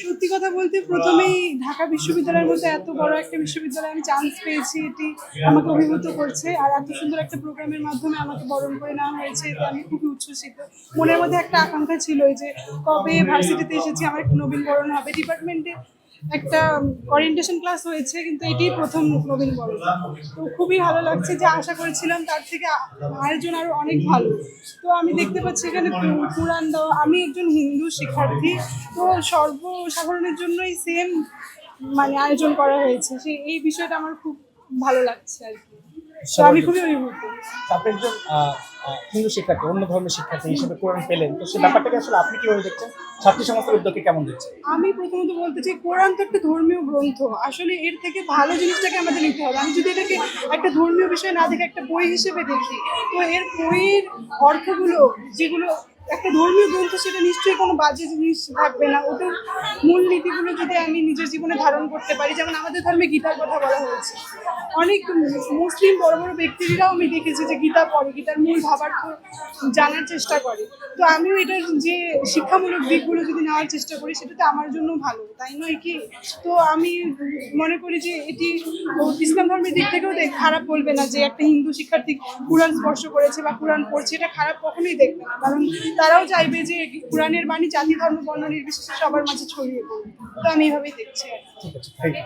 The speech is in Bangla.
সত্যি কথা বলতে প্রথমেই ঢাকা বিশ্ববিদ্যালয়ের মধ্যে এত বড় একটা বিশ্ববিদ্যালয়ে আমি চান্স পেয়েছি, এটি আমাকে অভিভূত করছে। আর এত সুন্দর একটা প্রোগ্রামের মাধ্যমে আমাকে বরণ করে নেওয়া হয়েছে, এতে আমি খুবই উচ্ছ্বসিত। মনের মধ্যে একটা আকাঙ্ক্ষা ছিল যে কবে ভার্সিটিতে এসেছি আমার একটা নবীনবরণ হবে। ডিপার্টমেন্টে একটা ওরিয়েন্টেশন ক্লাস হয়েছে, কিন্তু এটাই প্রথম নবীনবরণ। তো খুবই ভালো লাগছে, যে আশা করেছিলাম তার থেকে আয়োজন আরো অনেক ভালো। তো আমি দেখতে পাচ্ছি এখানে পুরাণ দেওয়া, আমি একজন হিন্দু শিক্ষার্থী, তো সর্বসাধারণের জন্যই সেম মানে আয়োজন করা হয়েছে, এই বিষয়টা আমার খুব ভালো লাগছে আর কি। তো আমি খুবই অভিভূত। আপনি একজন হিন্দু শিক্ষার্থী, অন্য ধর্মের শিক্ষার্থী হিসেবে কোরআন পেলেন, তো সেই ব্যাপারটাকে আসলে আপনি কিভাবে দেখছেন? ছাত্রী সংস্থার উদ্যোগকে কেমন দেখছেন? আমি প্রথমত বলতে চাই, কোরআন তো একটা ধর্মীয় গ্রন্থ। আসলে এর থেকে ভালো জিনিসটাকে আমাদের নিতে হবে। আমি যদি এটাকে একটা ধর্মীয় বিষয় না দেখে একটা বই হিসেবে দেখি, তো এর বইয়ের অর্থগুলো যেগুলো একটা ধর্মীয় গ্রন্থ, সেটা নিশ্চয়ই কোনো বাজে জিনিস থাকবে না। ওটার মূল নীতিগুলো যদি আমি নিজের জীবনে ধারণ করতে পারি, যেমন আমাদের ধর্মে গীতার কথা বলা হয়েছে, অনেক মুসলিম বড় বড় ব্যক্তিরাও আমি দেখেছি যে গীতা পড়ে, গীতার মূল ভাবার্থ জানার চেষ্টা করে। তো আমিও এটার যে শিক্ষামূলক দিকগুলো যদি নেওয়ার চেষ্টা করি, সেটা তো আমার জন্য ভালো, তাই নয় কি? তো আমি মনে করি যে এটি ইসলাম ধর্মের দিক থেকেও খারাপ বলবে না যে একটা হিন্দু শিক্ষার্থী কোরআন স্পর্শ করেছে বা কোরআন পড়ছে, এটা খারাপ কখনোই দেখবে না। কারণ তারাও চাইবে যে কোরআনের বাণী জাতি ধর্ম বর্ণ নির্বিশেষে সবার মাঝে ছড়িয়ে পড়বে। তো আমি এইভাবেই দেখছি। ঠিক আছে, থ্যাংক ইউ।